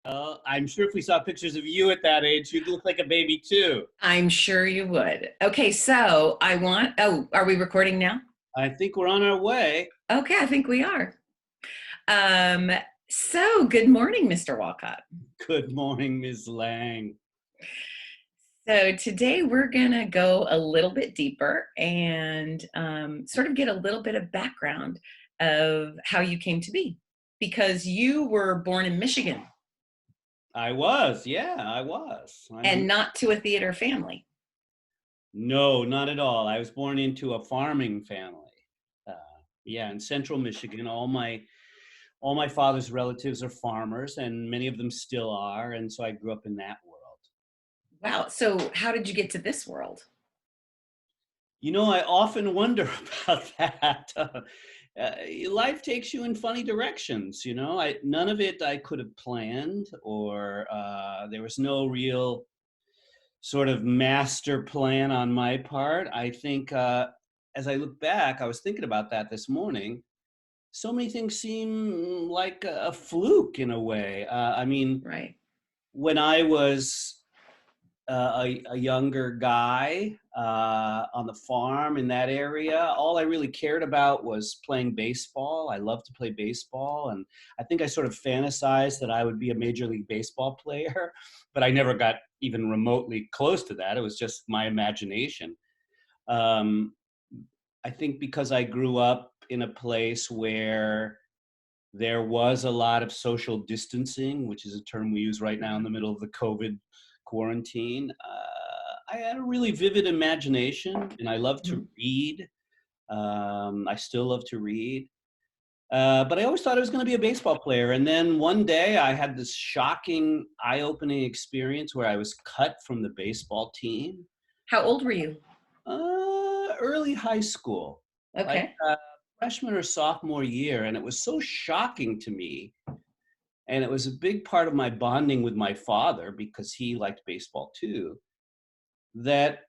I'm sure if we saw pictures of you at that age, you'd look like a baby too. I'm sure you would. Okay, so are we recording now? I think we're on our way. Okay, I think we are. Um, so good morning, Mr. Walcott. Good morning, Ms. Lang. So today we're gonna go a little bit deeper and sort of get a little bit of background of how you came to be, because you were born in Michigan I was, yeah, I was. and not to a theater family. No, not at all. I was born into a farming family. Uh, yeah, in central Michigan. All my father's relatives are farmers, and many of them still are, and so I grew up in that world. Wow. So how did you get to this world? I often wonder about that. Life takes you in funny directions. None of it I could have planned, or there was no real sort of master plan on my part. I think as I look back, I was thinking about that this morning. So many things seem like a fluke in a way. Right. When I was a younger guy on the farm in that area, all I really cared about was playing baseball. I loved to play baseball, and I think I sort of fantasized that I would be a Major League Baseball player, but I never got even remotely close to that. It was just my imagination. Um, I think because I grew up in a place where there was a lot of social distancing, which is a term we use right now in the middle of the COVID quarantine. I had a really vivid imagination, and I love to read. I still love to read. But I always thought I was going to be a baseball player. And then one day I had this shocking, eye-opening experience where I was cut from the baseball team. How old were you? Early high school, like Okay. freshman or sophomore year. And it was so shocking to me. And it was a big part of my bonding with my father, because he liked baseball too, that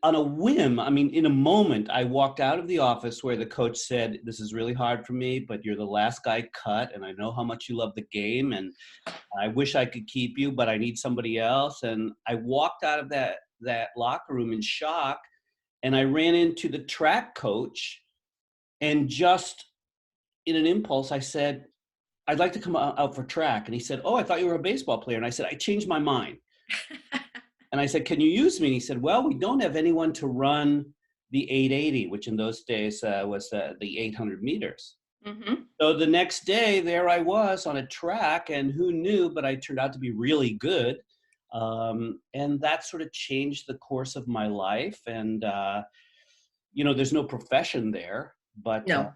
on a whim, in a moment, I walked out of the office where the coach said, "This is really hard for me, but you're the last guy cut, and I know how much you love the game, and I wish I could keep you, but I need somebody else." And I walked out of that locker room in shock, and I ran into the track coach, and just in an impulse, I said, "I'd like to come out for track." And he said, "Oh, I thought you were a baseball player." And I said, "I changed my mind." And I said, "Can you use me?" And he said, "Well, we don't have anyone to run the 880, which in those days was the 800 meters. Mm-hmm. So the next day, there I was on a track, and who knew, but I turned out to be really good. And that sort of changed the course of my life. And, there's no profession there, but No.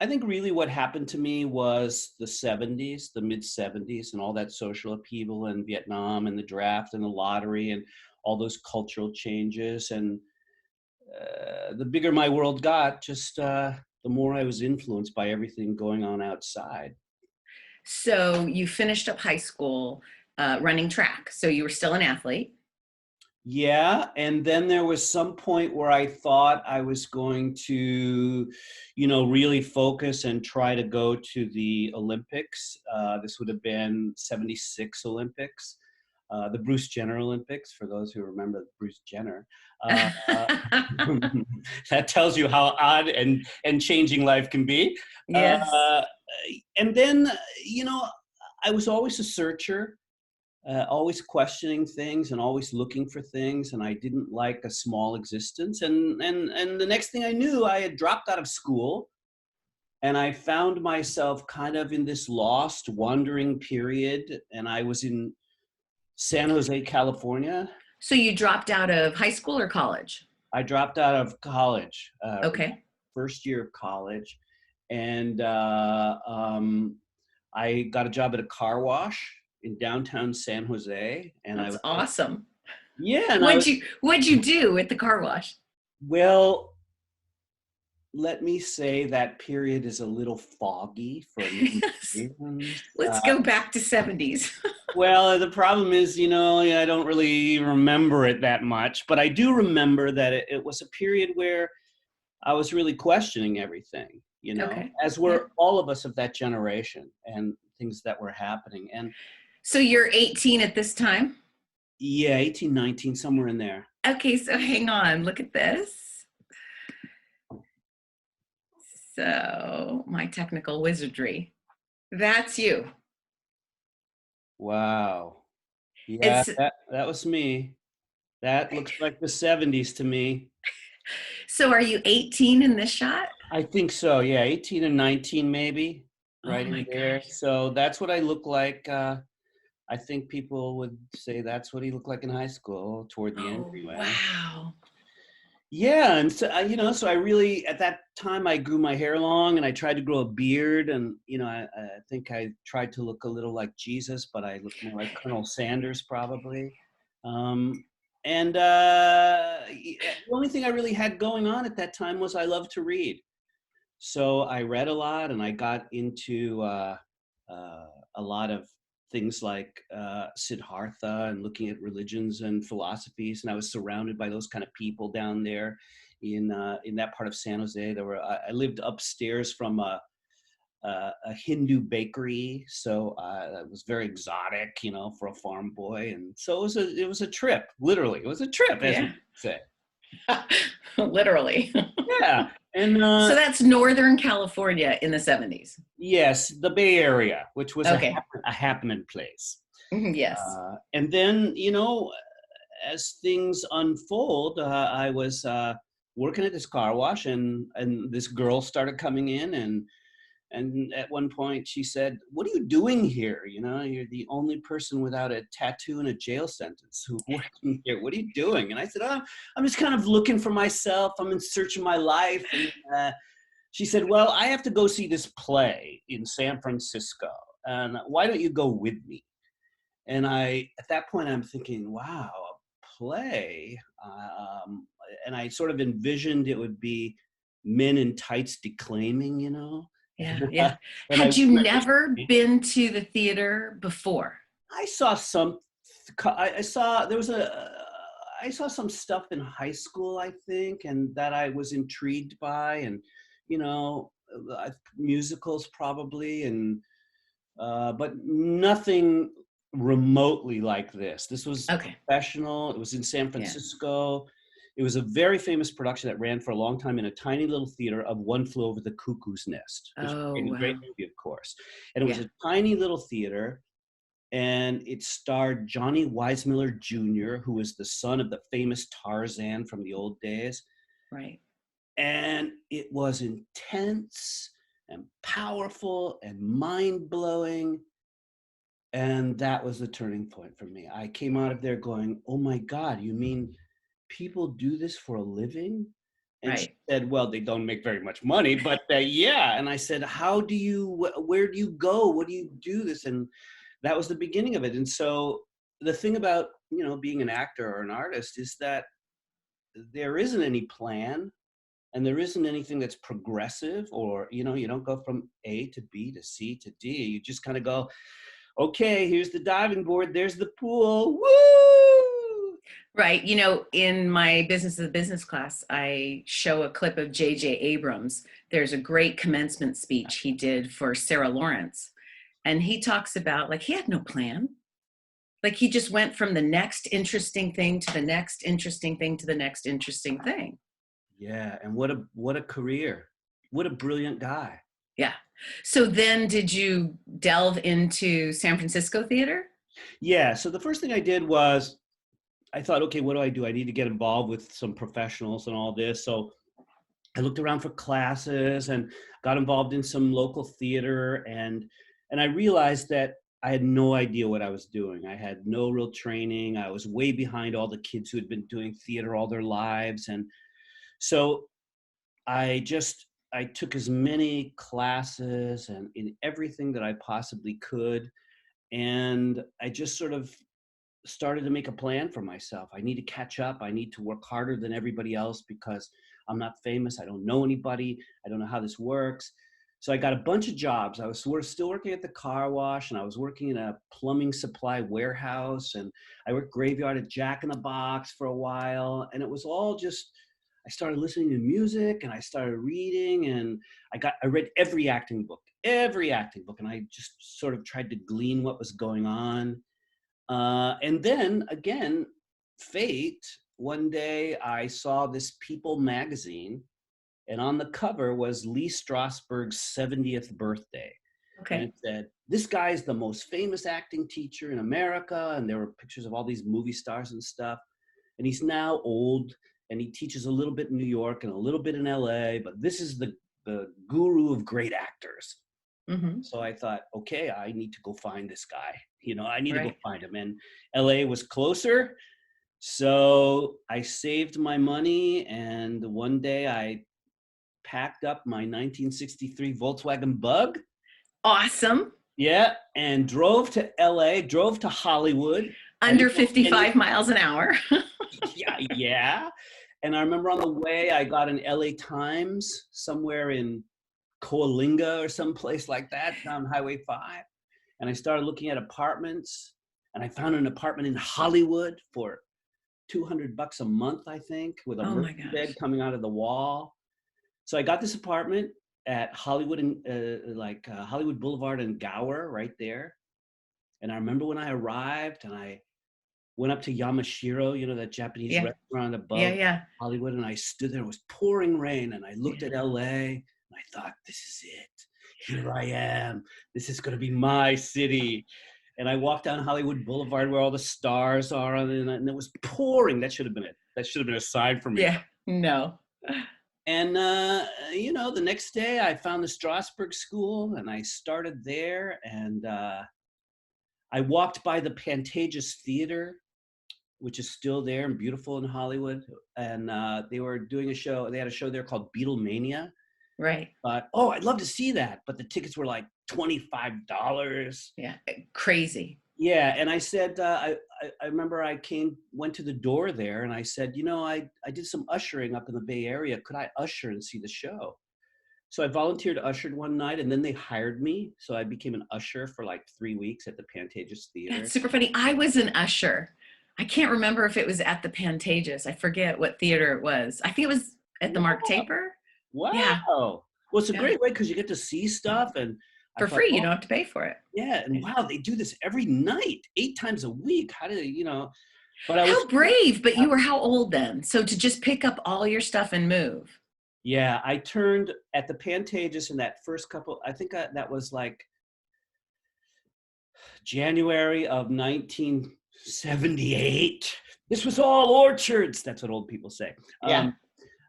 I think really what happened to me was the 70s, the mid 70s, and all that social upheaval in Vietnam and the draft and the lottery and all those cultural changes. And the bigger my world got, just the more I was influenced by everything going on outside. So you finished up high school running track. So you were still an athlete. Yeah, and then there was some point where I thought I was going to, really focus and try to go to the Olympics. This would have been 76 Olympics, the Bruce Jenner Olympics, for those who remember Bruce Jenner. Uh, that tells you how odd and changing life can be. Yes. Uh, and then, I was always a searcher, always questioning things and always looking for things, and I didn't like a small existence. And the next thing I knew, I had dropped out of school, and I found myself kind of in this lost, wandering period, and I was in San Jose, California. So you dropped out of high school or college? I dropped out of college, Okay. first year of college, and I got a job at a car wash in downtown San Jose, and I That's was awesome. yeah, and I was What'd you do at the car wash? well. Let me say that period is a little foggy for a number of reasons. Let's go back to 70s. Well, the problem is, I don't really remember it that much, but I do remember that it was a period where I was really questioning everything, Okay. as Yeah. were all of us of that generation. And things that were happening. And So you're 18 at this time? yeah, 18, 19, somewhere in there. Okay, so hang on. Look at this. So my technical wizardry. That's you. Wow. Yeah, It's that was me. That looks like the 70s to me. so are you 18 in this shot? I think so. Yeah, 18 and 19 maybe, Oh right my in there. gosh. So that's what I look like. I think people would say that's what he looked like in high school toward the end Oh anyway. wow. Yeah, and so so I really at that time I grew my hair long and I tried to grow a beard, and I think I tried to look a little like Jesus, but I looked more like Colonel Sanders probably. Um, and the only thing I really had going on at that time was I loved to read. So I read a lot, and I got into uh, a lot of things like Siddhartha and looking at religions and philosophies. And I was surrounded by those kind of people down there in that part of San Jose. I lived upstairs from a Hindu bakery, so that was very exotic, for a farm boy. And so it was a trip. Literally, it was a trip, as we Yeah. say. Literally. Yeah, and So that's Northern California in the 70s. yes, the Bay Area, which was Okay. a happening place. Yes. And then, as things unfold, I was working at this car wash, and this girl started coming in, and at one point she said, "What are you doing here? You're the only person without a tattoo and a jail sentence who's working here. What are you doing?" And I said, "Oh, I'm just kind of looking for myself. I'm in search of my life." And she said, "Well, I have to go see this play in San Francisco, and why don't you go with me?" And at that point, I'm thinking, wow, a play. And I sort of envisioned it would be men in tights declaiming. Yeah, And, yeah. and I Had you remember never been to the theater before? I saw some, I saw, there was I saw some stuff in high school, I think, and that I was intrigued by, and, you know, musicals probably, and but nothing remotely like this. This was Okay. professional. It was in San Yeah. Francisco. It was a very famous production that ran for a long time in a tiny little theater of One Flew Over the Cuckoo's Nest, which Oh, became a great wow. movie, of course. And it was Yeah. a tiny little theater, and it starred Johnny Weissmuller Jr., who was the son of the famous Tarzan from the old days. Right. And it was intense and powerful and mind blowing. And that was the turning point for me. I came out of there going, "Oh my God, you mean people do this for a living?" And she Right. said, "Well, they don't make very much money, but yeah." And I said, where do you go? What do you do this? And that was the beginning of it. And so the thing about, being an actor or an artist is that there isn't any plan, and there isn't anything that's progressive, or, you don't go from A to B to C to D. You just kind of go, "Okay, here's the diving board. There's the pool. Woo!" Right. In my business of the business class, I show a clip of J.J. Abrams. There's a great commencement speech he did for Sarah Lawrence. And he talks about like he had no plan. Like he just went from the next interesting thing to the next interesting thing to the next interesting thing. Yeah, and what a career. What a brilliant guy. Yeah. So then did you delve into San Francisco theater? Yeah, so the first thing I did was I thought, okay, what do I do? I need to get involved with some professionals and all this. So I looked around for classes and got involved in some local theater, and I realized that I had no idea what I was doing. I had no real training. I was way behind all the kids who had been doing theater all their lives. And so I took as many classes and in everything that I possibly could. And I just sort of started to make a plan for myself. I need to catch up. I need to work harder than everybody else because I'm not famous. I don't know anybody. I don't know how this works. So I got a bunch of jobs. I was still working at the car wash, and I was working in a plumbing supply warehouse, and I worked graveyard at Jack in the Box for a while. And it was all just, I started listening to music and I started reading, and I read every acting book, every acting book, and I just sort of tried to glean what was going on. And then again, fate, one day I saw this People magazine, and on the cover was Lee Strasberg's 70th birthday. And Okay. it said, this guy is the most famous acting teacher in America. And there were pictures of all these movie stars and stuff. And he's now old, and he teaches a little bit in New York and a little bit in LA, but this is the guru of great actors. Mm-hmm. So I thought, okay, I need to go find this guy. I need to go Right. find him. And LA was closer. So I saved my money, and one day I packed up my 1963 Volkswagen Bug. Awesome. Yeah, and drove to LA, drove to Hollywood. I Under didn't know any. 55 miles an hour. Yeah, yeah. And I remember on the way, I got an LA Times somewhere in Coalinga or someplace like that on Highway 5. And I started looking at apartments, and I found an apartment in Hollywood for $200 a month, I think, with a Oh my Murphy bed gosh. coming out of the wall. So I got this apartment at Hollywood and Hollywood Boulevard and Gower, right there. And I remember when I arrived, and I went up to Yamashiro, that Japanese Yeah. restaurant Yeah. above Yeah. Hollywood, and I stood there. It was pouring rain, and I looked Yeah. at LA, and I thought, this is it. Here I am. This is going to be my city. And I walked down Hollywood Boulevard where all the stars are, and it was pouring. That should have been it. That should have been a sign for me. Yeah. No. And the next day I found the Strasberg School, and I started there. And I walked by the Pantages Theater, which is still there and beautiful in Hollywood. And they were doing a show. They had a show there called Beatlemania. Right. But I'd love to see that. But the tickets were like $25. Yeah. Crazy. Yeah, and I said, I remember I went to the door there, and I said, I did some ushering up in the Bay Area. Could I usher and see the show? So I volunteered ushered one night, and then they hired me. So I became an usher for like 3 weeks at the Pantages Theater. That's super funny. I was an usher. I can't remember if it was at the Pantages. I forget what theater it was. I think it was at the Wow. Mark Taper. Wow. Yeah. Well, it's a great way because you get to see stuff, and I For thought, free. You don't have to pay for it. yeah, and wow, they do this every night, 8 times a week. How do they, But I was How brave. But you were how old then? So to just pick up all your stuff and move. Yeah, I turned at the Pantages in that first couple, I think that was like January of 1978. This was all orchards. That's what old people say. Yeah.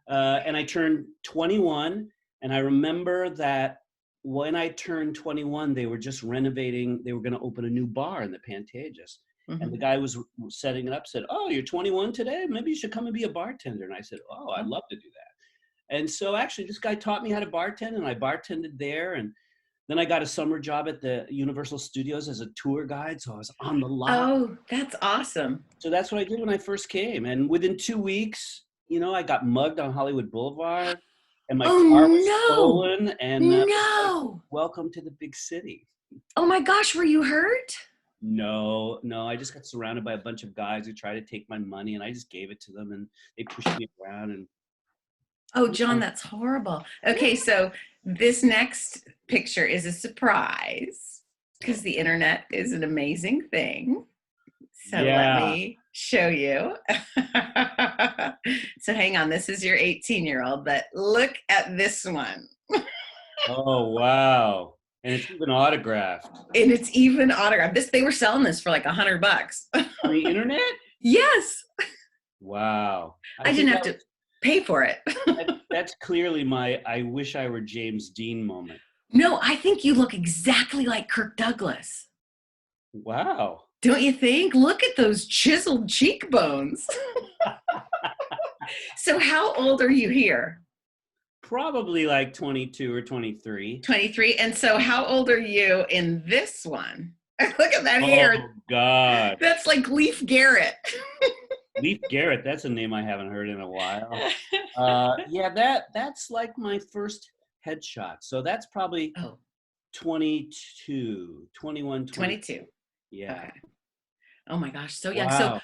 And I turned 21, and I remember that when I turned 21, they were just renovating. They were going to open a new bar in the Pantages. Mm-hmm. And the guy was setting it up, said, oh, you're 21 today? Maybe you should come and be a bartender. And I said, oh, I'd love to do that. And so actually this guy taught me how to bartend, and I bartended there. And then I got a summer job at the Universal Studios as a tour guide. So I was on the lot. Oh, that's awesome. So that's what I did when I first came. And within 2 weeks, I got mugged on Hollywood Boulevard, and my car was stolen. And no. Welcome to the big city. Oh my gosh, were you hurt? No, I just got surrounded by a bunch of guys who tried to take my money, and I just gave it to them, and they pushed me around. And oh, John, that's horrible. Okay, so this next picture is a surprise because the internet is an amazing thing. So let me show you. So hang on, this is your 18-year-old, but look at this one. Oh, wow. And it's even autographed. And it's even autographed. They were selling this for like $100. On the internet? Yes. Wow. I didn't have to pay for it. That's clearly my I wish I were James Dean moment. No, I think you look exactly like Kirk Douglas. Wow. Don't you think? Look at those chiseled cheekbones. So how old are you here? Probably like 22 or 23. 23. And so how old are you in this one? Look at that hair. Oh, God. That's like Leif Garrett. Leif Garrett, that's a name I haven't heard in a while. Yeah, that's like my first headshot. So that's probably 22, 21, 22. Yeah. Okay. Oh my gosh, so young. Wow. So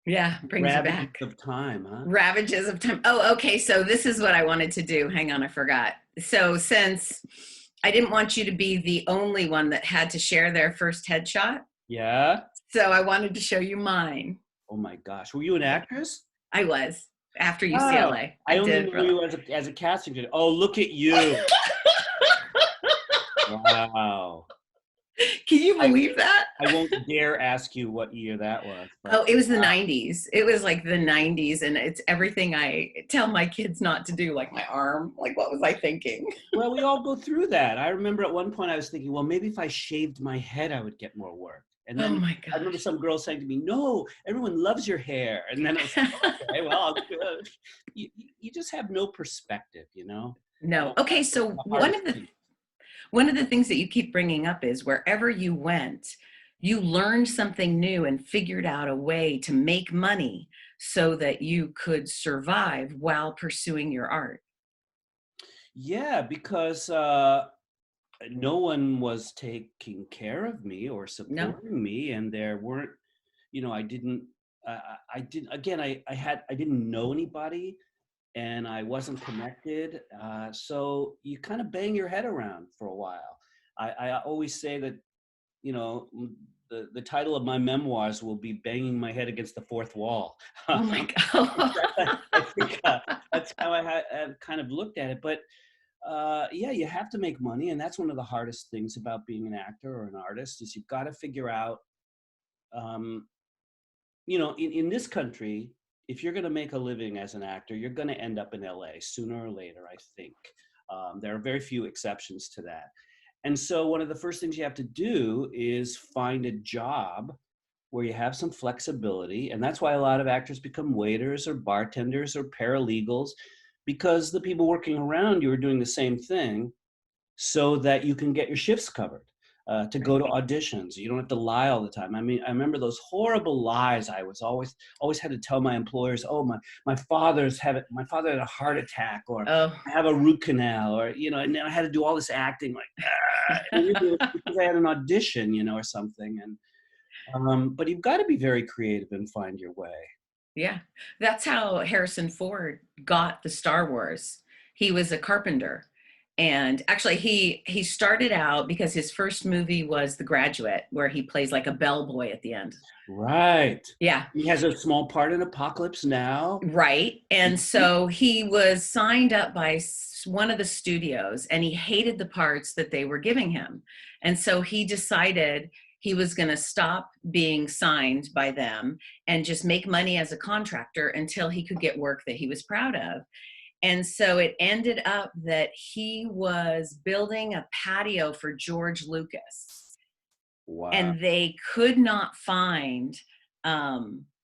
yeah, brings you back. Ravages of time, huh? Ravages of time. Oh, okay. So this is what I wanted to do. Hang on, I forgot. So since I didn't want you to be the only one that had to share their first headshot. Yeah. So I wanted to show you mine. Oh my gosh. Were you an Yeah, actress? I was after Wow. UCLA. I I only did. knew you as a casting director. Oh, look at you. Wow. Can you I believe that? I won't dare ask you what year that was, but Oh, it was the 90s. It was like the 90s. And it's everything I tell my kids not to do, like my arm. Like, what was I thinking? well, we all go through that. I remember at one point I was thinking, well, maybe if I shaved my head, I would get more work. And Oh then my I remember gosh. some girl saying to me, no, everyone loves your hair. And then I was like, okay, well, you just have no perspective, you know? No. Okay. That's So the hardest thing. one of the things that you keep bringing up is wherever you went, you learned something new and figured out a way to make money so that you could survive while pursuing your art. Yeah, because no one was taking care of me or No. supporting me, and there weren't, I didn't, I didn't. Again, I didn't know anybody, and I wasn't connected. So you kind of bang your head around for a while. I always say that, you know, the title of my memoirs will be "Banging My Head Against the Fourth Wall." Oh my God. I think that's how I've kind of looked at it. But yeah, you have to make money, and that's one of the hardest things about being an actor or an artist is you've got to figure out, um, in this country, if you're going to make a living as an actor, you're going to end up in LA sooner or later, I think. There are very few exceptions to that. And so one of the first things you have to do is find a job where you have some flexibility. And that's why a lot of actors become waiters or bartenders or paralegals, because the people working around you are doing the same thing so that you can get your shifts covered, to go Right. to auditions. You don't have to lie all the time. I mean, I remember those horrible lies I was always had to tell my employers, oh, my father had a heart attack, or Oh, I have a root canal, or, and then I had to do all this acting like, and really it was because I had an audition, or something. And but you've got to be very creative and find your way. yeah. That's how Harrison Ford got the Star Wars. He was a carpenter. And actually he started out because his first movie was The Graduate, where he plays like a bellboy at the end. Right. Yeah. He has a small part in Apocalypse Now. Right. And Mhm. so he was signed up by one of the studios and he hated the parts that they were giving him. And so he decided he was going to stop being signed by them and just make money as a contractor until he could get work that he was proud of. And so it ended up that he was building a patio for George Lucas, Wow. and they could not find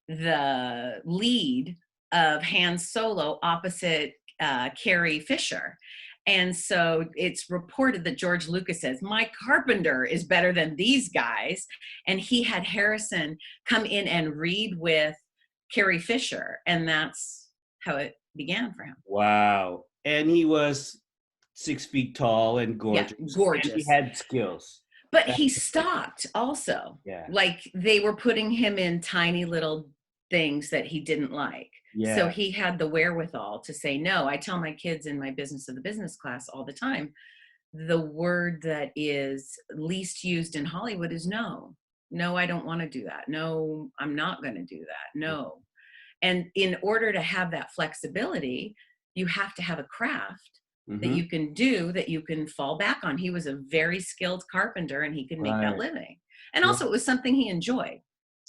the lead of Han Solo opposite Carrie Fisher. And so it's reported that George Lucas says, my carpenter is better than these guys. And he had Harrison come in and read with Carrie Fisher. And that's how it began for him. Wow. And he was 6 feet tall and Yeah, gorgeous, and he gorgeous. had skills. But That's he the thing. stopped also. Yeah. Like they were putting him in tiny little things that he didn't like. So Yeah. he had the wherewithal to say no. I tell my kids in my business of the business class all the time, the word that is least used in Hollywood is no. No, I don't want to do that. No, I'm not going to do that. No. And in order to have that flexibility, you have to have a craft that Mm-hmm. you can do, that you can fall back on. He was a very skilled carpenter and he could make that Right. living. And Yeah. also, it was something he enjoyed.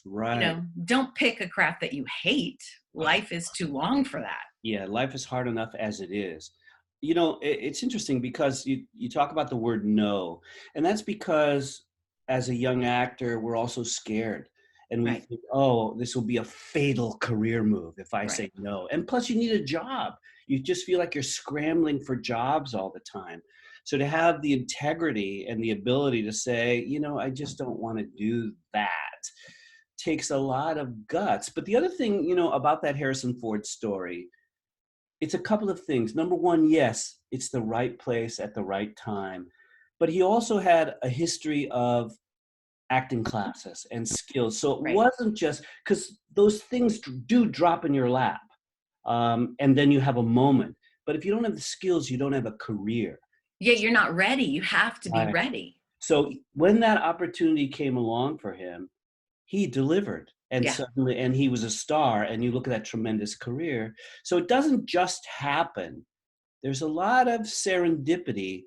Right. Don't pick a craft that you hate. Life is too long for that. Yeah. Life is hard enough as it is. It's interesting because you talk about the word no, and that's because as a young actor, we're also scared. And we Right, think, oh, this will be a fatal career move if I right, say no. And plus, you need a job. You just feel like you're scrambling for jobs all the time. So to have the integrity and the ability to say, I just don't want to do that takes a lot of guts. But the other thing, about that Harrison Ford story, it's a couple of things. Number one, yes, it's the right place at the right time. But he also had a history of acting classes and skills. So it right. wasn't just because those things do drop in your lap, and then you have a moment. But if you don't have the skills, you don't have a career. Yeah, you're not ready. You have to be Right. ready. So when that opportunity came along for him, he delivered, and Yeah. suddenly, and he was a star. And you look at that tremendous career. So it doesn't just happen. There's a lot of serendipity,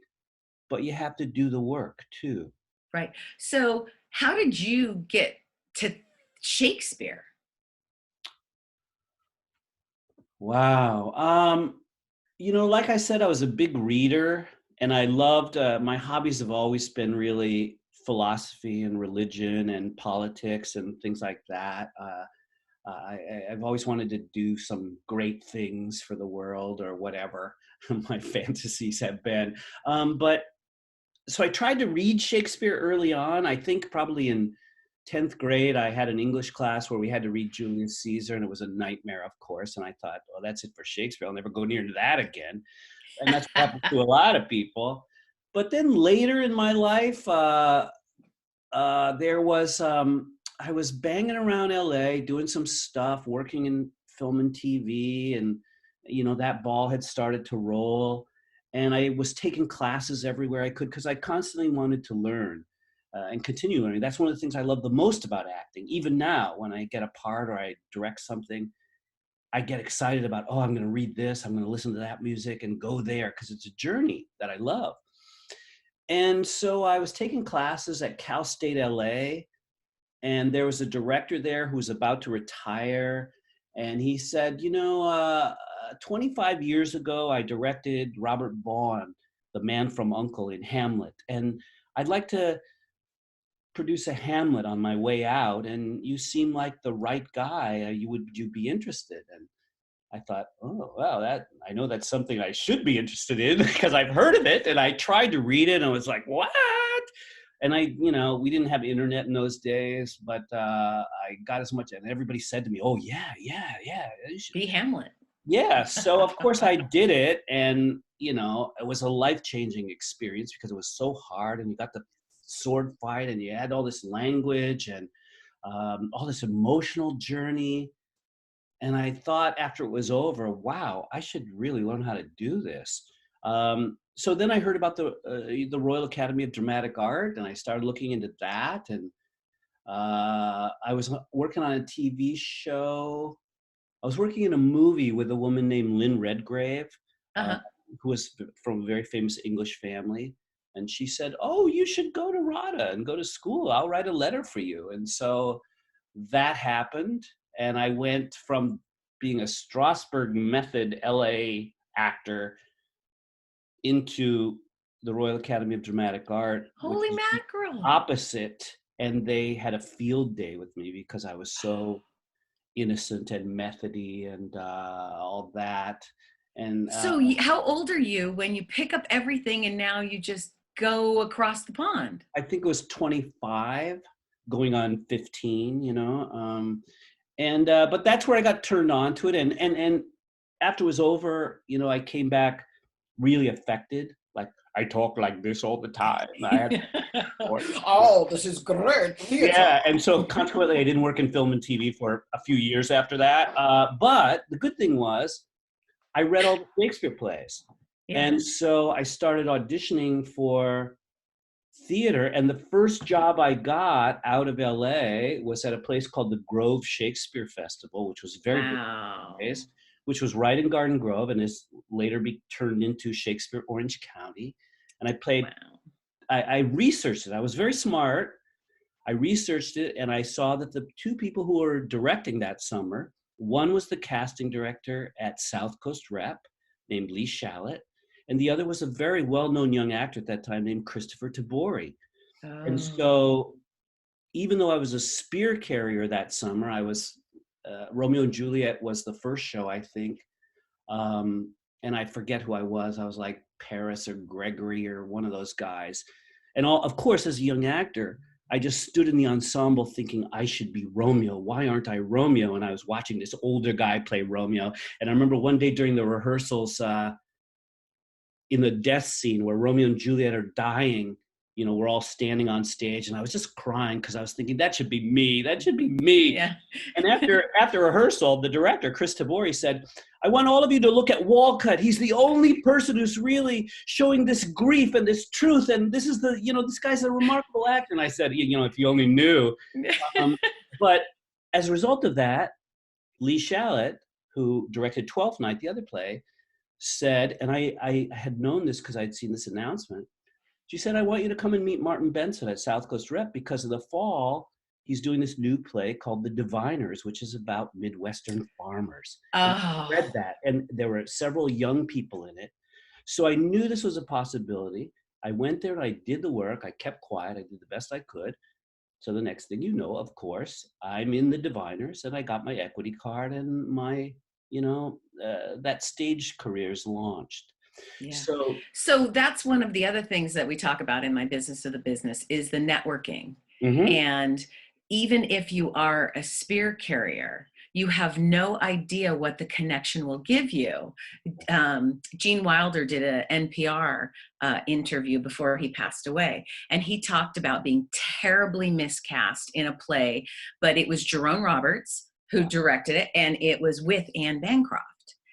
but you have to do the work too. Right. So, how did you get to Shakespeare? Wow. Like I said, I was a big reader, and I loved my hobbies have always been really philosophy and religion and politics and things like that. I've always wanted to do some great things for the world or whatever my fantasies have been. But so I tried to read Shakespeare early on. I think probably in 10th grade, I had an English class where we had to read Julius Caesar, and it was a nightmare, of course. And I thought, well, that's it for Shakespeare. I'll never go near that again. And that's what happened to a lot of people. But then later in my life, there was I was banging around LA doing some stuff, working in film and TV, and that ball had started to roll, and I was taking classes everywhere I could because I constantly wanted to learn and continue learning. That's one of the things I love the most about acting. Even now, when I get a part or I direct something, I get excited about, oh, I'm going to read this, I'm going to listen to that music and go there because it's a journey that I love. And so I was taking classes at Cal State LA, and there was a director there who was about to retire. And he said, 25 years ago, I directed Robert Vaughn, the man from Uncle in Hamlet. And I'd like to produce a Hamlet on my way out. And you seem like the right guy. Would you be interested? And I thought, oh, wow, I know that's something I should be interested in because I've heard of it. And I tried to read it and I was like, what? And we didn't have internet in those days, but I got as much, and everybody said to me, oh, yeah, yeah, yeah. Be Hamlet. Yeah. So, of course, I did it. And, it was a life-changing experience because it was so hard. And you got the sword fight and you had all this language and all this emotional journey. And I thought after it was over, wow, I should really learn how to do this. So then I heard about the Royal Academy of Dramatic Art, and I started looking into that. And I was working on a TV show. I was working in a movie with a woman named Lynn Redgrave, uh, Uh-huh. who was from a very famous English family. And she said, "Oh, you should go to RADA and go to school. I'll write a letter for you." And so that happened, and I went from being a Strasberg Method LA actor into the Royal Academy of Dramatic Art, which Holy is the mackerel. opposite. And they had a field day with me because I was so innocent and methody and all that. And So, how old are you when you pick up everything and now you just go across the pond? I think it was 25 going on 15, and but that's where I got turned on to it. And after it was over, I came back really affected. Like, I talk like this all the time. I had Oh, this is great theater. yeah, and so consequently, I didn't work in film and TV for a few years after that. But the good thing was, I read all the Shakespeare plays, Yeah. and so I started auditioning for theater. And the first job I got out of LA was at a place called the Grove Shakespeare Festival, which was very big Wow. place, which was right in Garden Grove and is later be turned into Shakespeare Orange County. And I played, Wow. I researched it. I was very smart. I researched it and I saw that the two people who were directing that summer, one was the casting director at South Coast Rep named Lee Shallett, and the other was a very well-known young actor at that time named Christopher Tabori. And Oh. so even though I was a spear carrier that summer, I was Romeo and Juliet was the first show, I think. And I forget who I was. I was like Paris or Gregory or one of those guys. And of course, as a young actor, I just stood in the ensemble thinking I should be Romeo. Why aren't I Romeo? And I was watching this older guy play Romeo. And I remember one day during the rehearsals in the death scene where Romeo and Juliet are dying, we're all standing on stage, and I was just crying because I was thinking that should be me. That should be me. Yeah. And after rehearsal, the director, Chris Tabori, said, I want all of you to look at Walcutt. He's the only person who's really showing this grief and this truth. And this is this guy's a remarkable actor. And I said, if you only knew. But as a result of that, Lee Shallett, who directed Twelfth Night, the other play, said, and I had known this because I'd seen this announcement. She said, I want you to come and meet Martin Benson at South Coast Rep, because in the fall, he's doing this new play called The Diviners, which is about Midwestern farmers. And I Oh, read that, and there were several young people in it. So I knew this was a possibility. I went there and I did the work. I kept quiet. I did the best I could. So the next thing you know, of course, I'm in The Diviners, and I got my equity card, and my, that stage career's launched. yeah. So, So that's one of the other things that we talk about in my business of the business is the networking. mhm. And even if you are a spear carrier, you have no idea what the connection will give you. Gene Wilder did an NPR interview before he passed away, and he talked about being terribly miscast in a play, but it was Jerome Roberts who directed it, and it was with Anne Bancroft.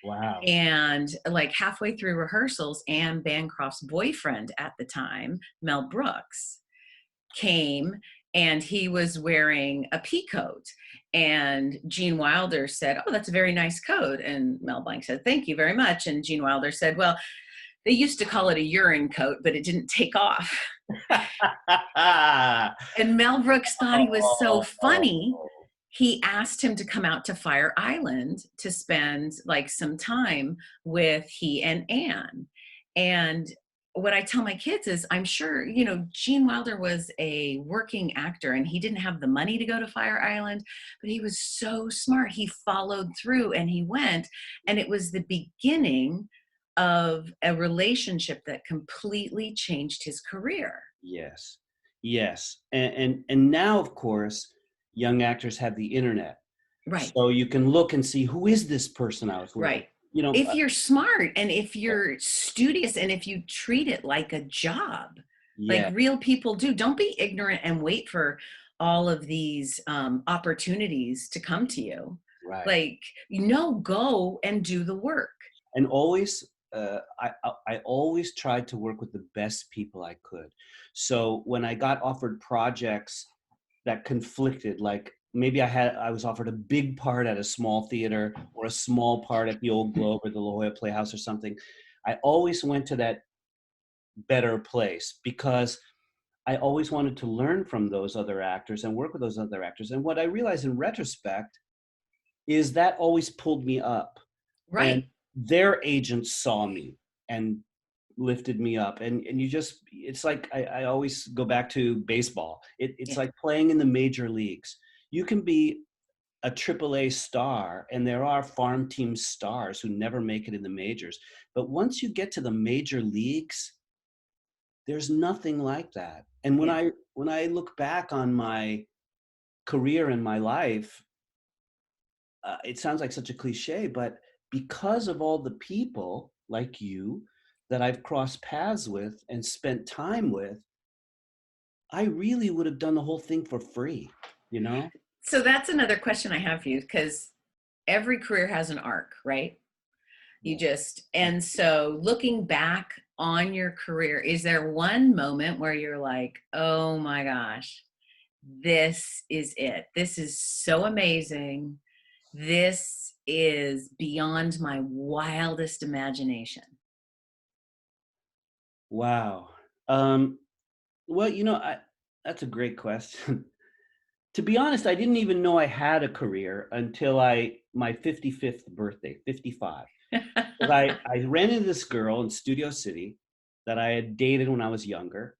Wow. And like halfway through rehearsals, Anne Bancroft's boyfriend at the time, Mel Brooks, came, and he was wearing a pea coat. And Gene Wilder said, "Oh, that's a very nice coat." And Mel Blanc said, "Thank you very much." And Gene Wilder said, "Well, they used to call it a urine coat, but it didn't take off." And Mel Brooks thought he was so funny. Oh. He asked him to come out to Fire Island to spend like some time with he and Anne. And what I tell my kids is, I'm sure, Gene Wilder was a working actor and he didn't have the money to go to Fire Island, but he was so smart. He followed through and he went. And it was the beginning of a relationship that completely changed his career. Yes, yes, and now, of course, young actors have the internet, Right. so you can look and see who is this person I was with. Right. If you're smart and if you're studious and if you treat it like a job, like Yeah, real people do, don't be ignorant and wait for all of these opportunities to come to you. right. Like, go and do the work. And always, I always tried to work with the best people I could. So when I got offered projects that conflicted, like maybe I was offered a big part at a small theater or a small part at the Old Globe or the La Jolla Playhouse or something, I always went to that better place because I always wanted to learn from those other actors and work with those other actors. And what I realized in retrospect is that always pulled me up, and Right. their agents saw me and lifted me up. And it's like, I always go back to baseball. It's Yeah. like playing in the major leagues. You can be a AAA star, and there are farm team stars who never make it in the majors. But once you get to the major leagues, there's nothing like that. And when Yeah. I look back on my career and my life, it sounds like such a cliche, but because of all the people like you that I've crossed paths with and spent time with, I really would have done the whole thing for free, you know? So that's another question I have for you, because every career has an arc, right? Yeah. And so looking back on your career, is there one moment where you're like, oh my gosh, this is it? This is so amazing. This is beyond my wildest imagination. Wow. Well, that's a great question. To be honest, I didn't even know I had a career until my 55th birthday, 55. Because I ran into this girl in Studio City that I had dated when I was younger.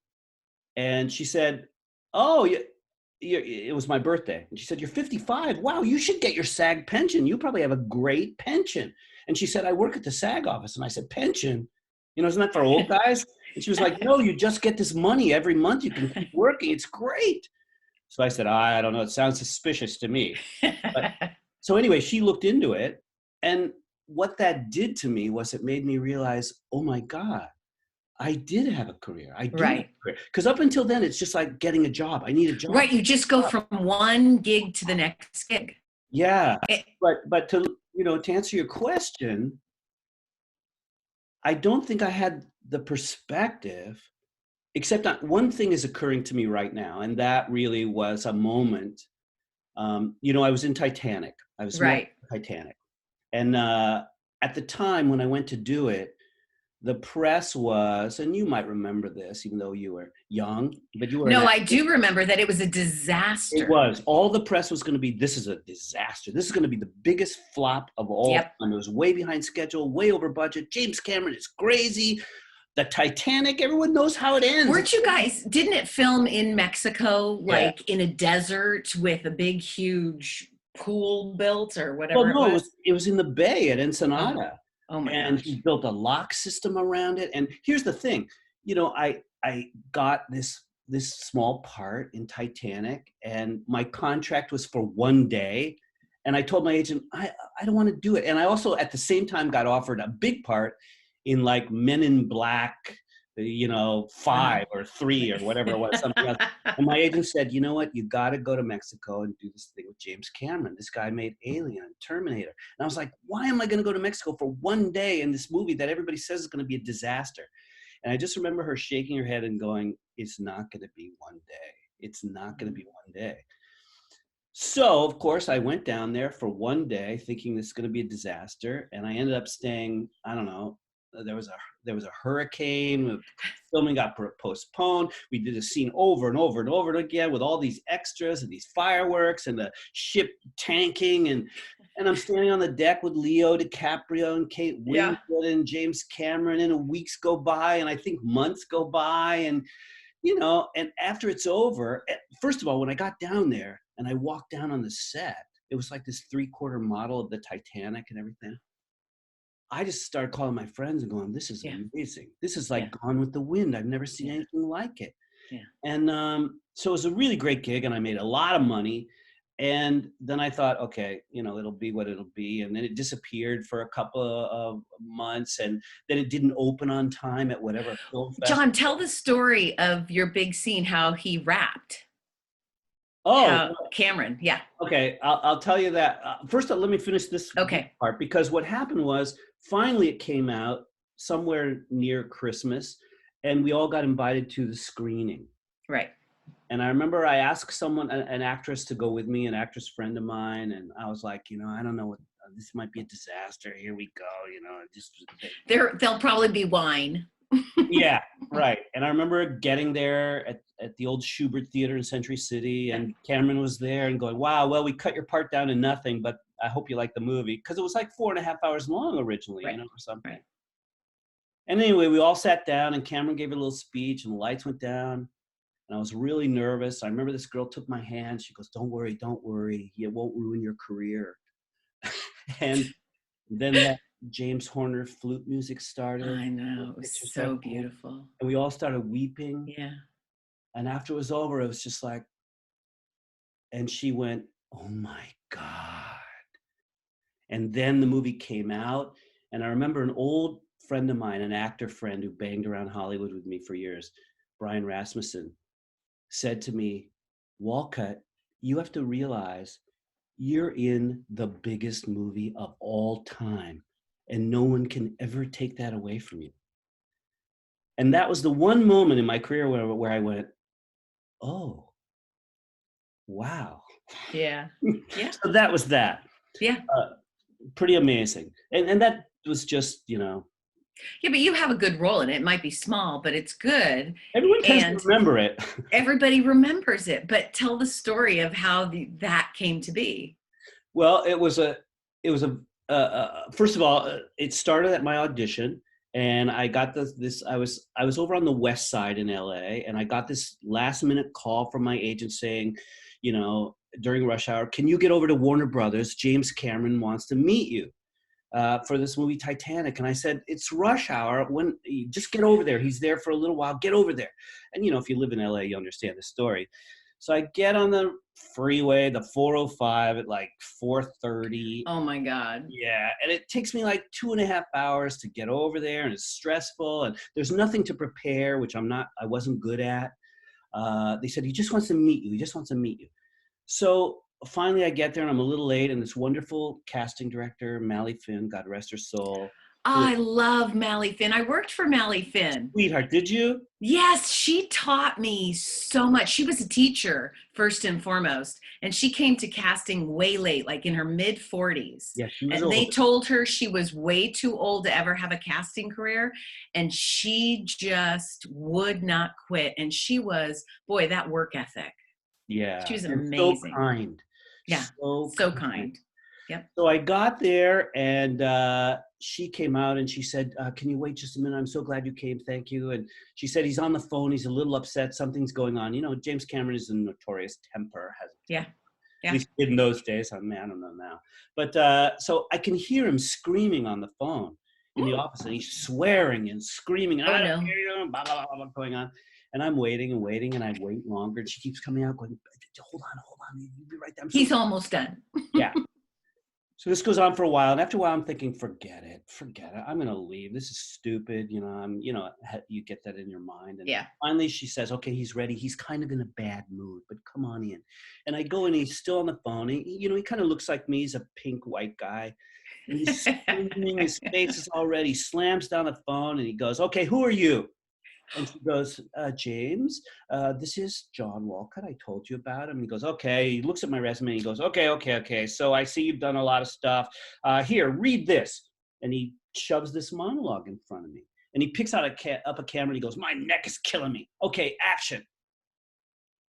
And she said, "Oh, it was my birthday." And she said, "You're 55. Wow, you should get your SAG pension. You probably have a great pension." And she said, "I work at the SAG office." And I said, "Pension? Isn't that for old guys?" And she was like, "No, you just get this money every month. You can keep working. It's great." So I said, "I don't know. It sounds suspicious to me." But so anyway, she looked into it. And what that did to me was it made me realize, oh my God, I did have a career. I do have Right. a career. Because up until then, it's just like getting a job. I need a job. Right. You just go from one gig to the next gig. Yeah. It, But to answer your question, I don't think I had the perspective, except that one thing is occurring to me right now, and that really was a moment. I was in Titanic. I was small right. Titanic, and at the time when I went to do it, the press was, and you might remember this, even though you were young, but you were an No, I actor. do remember that it was a It disaster. was. All the press was going to be, this is a disaster. This is going to be the biggest flop of all Yep. time. It was way behind schedule, way over budget. James Cameron is crazy. The Titanic, everyone knows how it ends. Weren't you guys, didn't it film in Mexico, Yeah. like in a desert with a big, huge pool built or Well, whatever it no, it was? was it was in the Bay at Oh, Ensenada, oh my and he gosh. built a lock system around it. And here's the thing, I got this small part in Titanic, and my contract was for one day, and I told my agent I don't want to do it. And I also at the same time got offered a big part in like Men in Black, Uh-huh. 5 or 3 or whatever it was, something else. And my agent said, you know what? You got to go to Mexico and do this thing with James Cameron. This guy made Alien and Terminator. And I was like, why am I going to go to Mexico for one day in this movie that everybody says is going to be a disaster? And I just remember her shaking her head and going, it's not going to be one day. It's not going to be one day. So, of course, I went down there for one day thinking this is going to be a disaster. And I ended up staying, I don't know, there was a hurricane. Filming got postponed. We did a scene over and over and over again with all these extras and these fireworks and the ship tanking. And I'm standing on the deck with Leo DiCaprio and Kate Yeah. Winslet and James Cameron, and weeks go by, and I think months go by, and after it's over, first of all, when I got down there and I walked down on the set, it was like this 3/4 model of the Titanic and everything. I just started calling my friends and going, this is Yeah. amazing. This is Yeah. like Gone with the Wind. I've never seen Yeah. anything like it. Yeah. And so it was a really great gig, and I made a lot of money. And then I thought, okay, it'll be what it'll be. And then it disappeared for a couple of months, and then it didn't open on time at whatever film John, festival. tell the story of your big scene, how he rapped. Oh, How Cameron, yeah. okay. I'll tell you that. First, let me finish this Okay. part, because what happened was finally it came out somewhere near Christmas, and we all got invited to the screening. Right. And I remember I asked someone, an actress, to go with me, an actress friend of mine, and I was like, I don't know what this might be a disaster. Here we go, just There'll probably be wine. yeah, right. And I remember getting there at the old Schubert Theater in Century City, and Cameron was there and going, wow, well, we cut your part down to nothing, but I hope you like the movie. Because it was like 4.5 hours long originally, Right. or something. Right. And anyway, we all sat down, and Cameron gave a little speech, and the lights went down. And I was really nervous. I remember this girl took my hand. She goes, don't worry. It won't ruin your career. And then that James Horner flute music started. I know. It The was picture started so playing, beautiful. and we all started weeping. Yeah. And after it was over, it was just like, and she went, oh my God. And then the movie came out. And I remember an old friend of mine, an actor friend who banged around Hollywood with me for years, Brian Rasmussen, said to me, Walcutt, you have to realize you're in the biggest movie of all time, and no one can ever take that away from you. And that was the one moment in my career where I went, oh, wow. Yeah. Yeah. So that was that. Yeah. Pretty amazing. And that was just, Yeah, but you have a good role in it. It might be small, but it's good. everyone tends to And remember it. everybody remembers it. But tell the story of how that came to be. Well, first of all, it started at my audition, and I got I was over on the West Side in LA, and I got this last minute call from my agent saying, during rush hour, can you get over to Warner Brothers? James Cameron wants to meet you for this movie Titanic. And I said, it's rush hour. Just get over there. He's there for a little while. Get over there. And if you live in LA, you understand the story. So I get on the freeway, the 405 at like 4:30. Oh my God. Yeah, and it takes me like 2.5 hours to get over there, and it's stressful, and there's nothing to prepare, which I wasn't good at. They said, he just wants to meet you. He just wants to meet you. So finally I get there, and I'm a little late, and this wonderful casting director, Mally Finn, God rest her soul, who, I love Mally Finn. I worked for Mally Finn. sweetheart, did you? Yes, she taught me so much. She was a teacher first and foremost, and she came to casting way late, like in her mid 40s. Yeah, she was And they old. told her she was way too old to ever have a casting career, and she just would not quit. And she was, boy, that work ethic. She Yeah, was and so amazing. kind. Yeah, So so kind. kind. Yep. So I got there, and she came out and she said, can you wait just a minute? I'm so glad you came. Thank you. And she said, he's on the phone. He's a little upset. Something's going on. You know, James Cameron is a notorious temper. Yeah. At Yeah. least in those days. I mean, I don't know now. But so I can hear him screaming on the phone in the office, and he's swearing and screaming. And Oh I don't no. hear him, blah, blah, blah, blah, going on. And I'm waiting and waiting, and I wait longer. And she keeps coming out going, hold on. You'll be right there. He's almost done. Yeah. So this goes on for a while, and after a while, I'm thinking, forget it. I'm gonna leave. This is stupid. You get that in your mind. And Yeah. finally, she says, "Okay, he's ready. He's kind of in a bad mood, but come on in." And I go in. He's still on the phone. He kind of looks like me. He's a pink white guy, and he's screaming. His face is already. He slams down the phone, and he goes, "Okay, who are you?" And she goes, James, this is John Walcutt. I told you about him. He goes, okay. He looks at my resume. And he goes, okay. So I see you've done a lot of stuff. Here, read this. And he shoves this monologue in front of me. And he picks out up a camera. And he goes, my neck is killing me. Okay, action.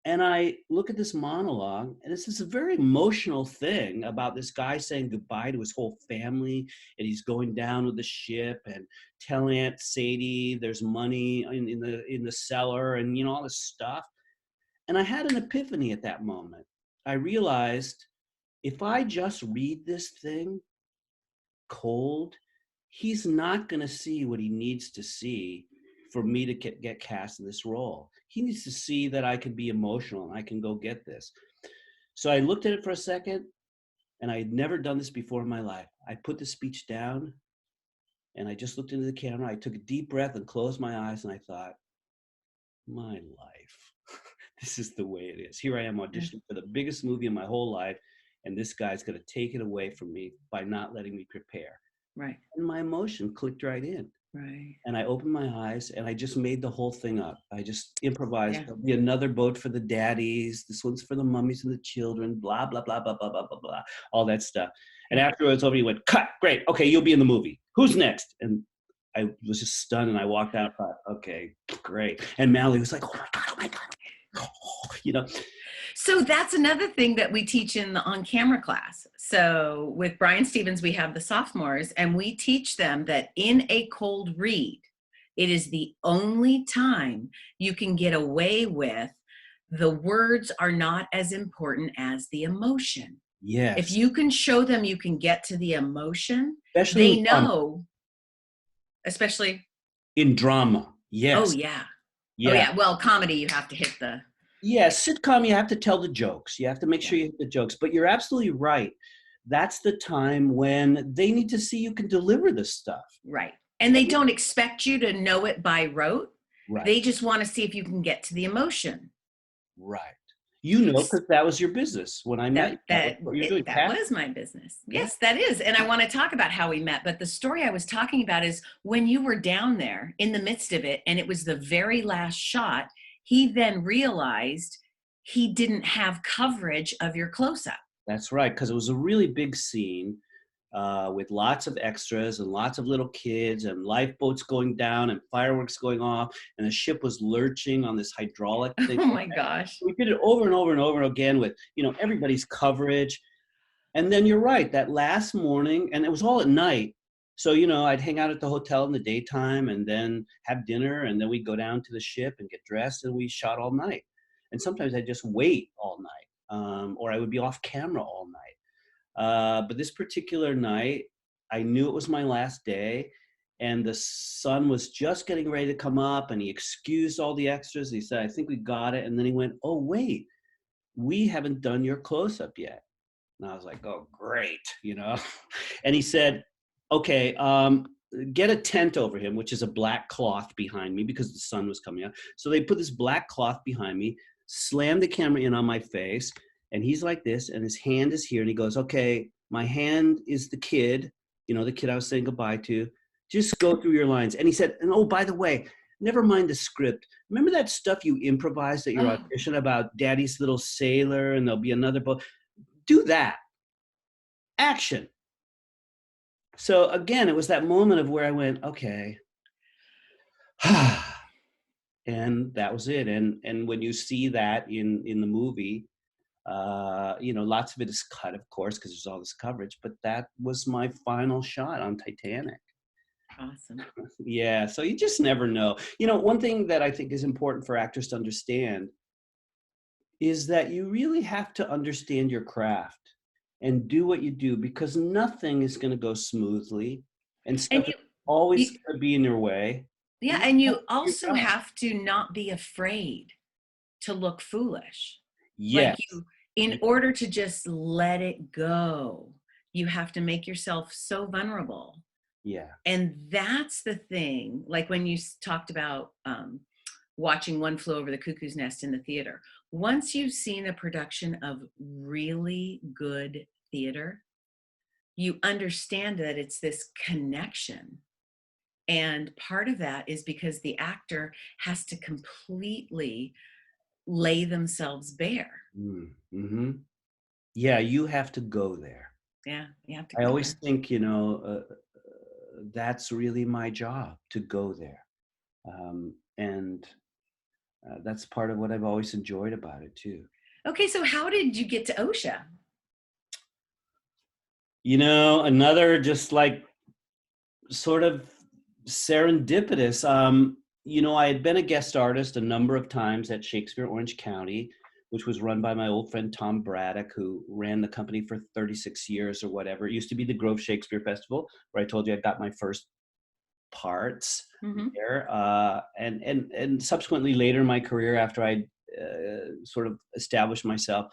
And I look at this monologue, and it's this very emotional thing about this guy saying goodbye to his whole family, and he's going down with the ship and telling Aunt Sadie there's money in the cellar, and all this stuff. And I had an epiphany at that moment. I realized if I just read this thing cold, he's not going to see what he needs to see for me to get cast in this role. He needs to see that I can be emotional and I can go get this. So I looked at it for a second, and I had never done this before in my life. I put the speech down, and I just looked into the camera. I took a deep breath and closed my eyes, and I thought, my life, this is the way it is. Here I am auditioning for the biggest movie in my whole life, and this guy's going to take it away from me by not letting me prepare. Right. And my emotion clicked right in. Right. And I opened my eyes, and I just made the whole thing up. I just improvised. Yeah. There'll be another boat for the daddies. This one's for the mummies and the children, blah, blah, blah, blah, blah, blah, blah, blah, all that stuff. And afterwards, over, he went, cut, great. Okay, you'll be in the movie. Who's next? And I was just stunned, and I walked out and thought, okay, great. And Mally was like, oh my God. So that's another thing that we teach in the on-camera class. So with Brian Stevens, we have the sophomores, and we teach them that in a cold read, it is the only time you can get away with the words are not as important as the emotion. Yes. If you can show them you can get to the emotion, Especially they know, especially in drama. Yes. Oh, yeah. Yeah. Oh, yeah. Well, comedy, you have to hit the... Yeah, sitcom, you have to tell the jokes. You have to make sure you hit the jokes. But you're absolutely right. That's the time when they need to see you can deliver this stuff. Right. And they don't expect you to know it by rote. Right. They just want to see if you can get to the emotion. Right. Because that was your business when I met you. That was my business. Yes, that is. And I want to talk about how we met. But the story I was talking about is when you were down there in the midst of it, and it was the very last shot, he then realized he didn't have coverage of your close-up. That's right, because it was a really big scene with lots of extras and lots of little kids and lifeboats going down and fireworks going off, and the ship was lurching on this hydraulic thing. Oh my gosh. We did it over and over and over again with, everybody's coverage. And then you're right, that last morning, and it was all at night. So, I'd hang out at the hotel in the daytime and then have dinner, and then we'd go down to the ship and get dressed, and we shot all night. And sometimes I'd just wait all night, or I would be off camera all night. But this particular night, I knew it was my last day, and the sun was just getting ready to come up, and he excused all the extras. He said, I think we got it. And then he went, oh, wait, we haven't done your close-up yet. And I was like, oh, great, you know. And he said, okay, get a tent over him, which is a black cloth behind me because the sun was coming out. So they put this black cloth behind me, slam the camera in on my face, and he's like this, and his hand is here, and he goes, okay, my hand is the kid, you know, the kid I was saying goodbye to. Just go through your lines. And he said, and oh, by the way, never mind the script. Remember that stuff you improvised at your Oh, audition about Daddy's Little Sailor, and there'll be another book? Do that. Action. So again, it was that moment of where I went, okay, and that was it. And when you see that in the movie, you know, lots of it is cut, of course, because there's all this coverage. But that was my final shot on Titanic. awesome. Yeah, so you just never know. You know, one thing that I think is important for actors to understand is that you really have to understand your craft and do what you do, because nothing is going to go smoothly and And stuff is always you going to be in your way. yeah, And and you have you to do also your job. have to not be afraid to look foolish. Like Yes. you, in order to just let it go, you have to make yourself so vulnerable. Yeah. And that's the thing. Like when you talked about watching One Flew Over the Cuckoo's Nest in the theater, once you've seen a production of really good theater, you understand that it's this connection. And part of that is because the actor has to completely lay themselves bare. Mm-hmm. Yeah, you have to go there. Yeah, you have to I go always there. think, you know, that's really my job, to go there. And that's part of what I've always enjoyed about it too. Okay, so how did you get to OSHA? You know, another just like sort of serendipitous. You know, I had been a guest artist a number of times at Shakespeare Orange County, which was run by my old friend Tom Braddock, who ran the company for 36 years or whatever. It used to be the Grove Shakespeare Festival, where I told you I got my first parts Mm-hmm. there, and subsequently later in my career, after I sort of established myself,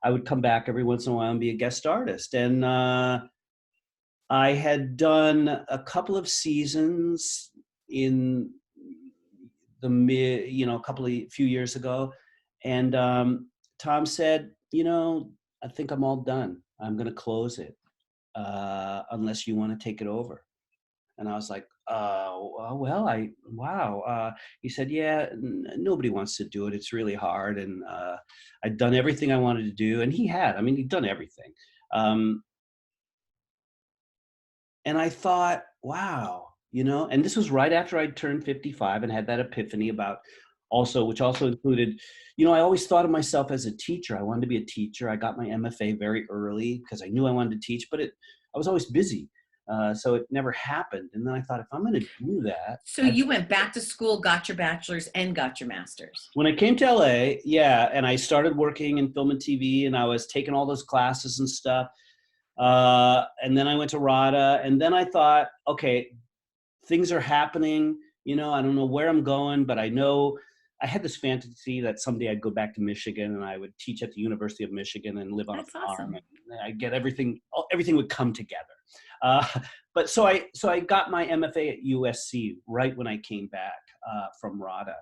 I would come back every once in a while and be a guest artist. And I had done a couple of seasons in the mid, you know, few years ago, and Tom said, you know, I think I'm all done. I'm going to close it unless you want to take it over. And I was like, well, wow. He said, yeah, nobody wants to do it. It's really hard. And I'd done everything I wanted to do. And I mean, he'd done everything. Um, and I thought, wow, you know, and this was right after I'd turned 55 and had that epiphany about also, which also included, you know, I always thought of myself as a teacher. I wanted to be a teacher. I got my MFA very early because I knew I wanted to teach, but I was always busy. So it never happened. And then I thought, if I'm going to do that, So you went back to school, got your bachelor's, and got your master's. when I came to LA, yeah, and I started working in film and TV, and I was taking all those classes and stuff. And then I went to RADA, and then I thought, okay, things are happening. You know, I don't know where I'm going, but I know I had this fantasy that someday I'd go back to Michigan and I would teach at the University of Michigan and live on a That's farm, awesome. and I get everything would come together. Uh, but so I got my MFA at USC right when I came back from RADA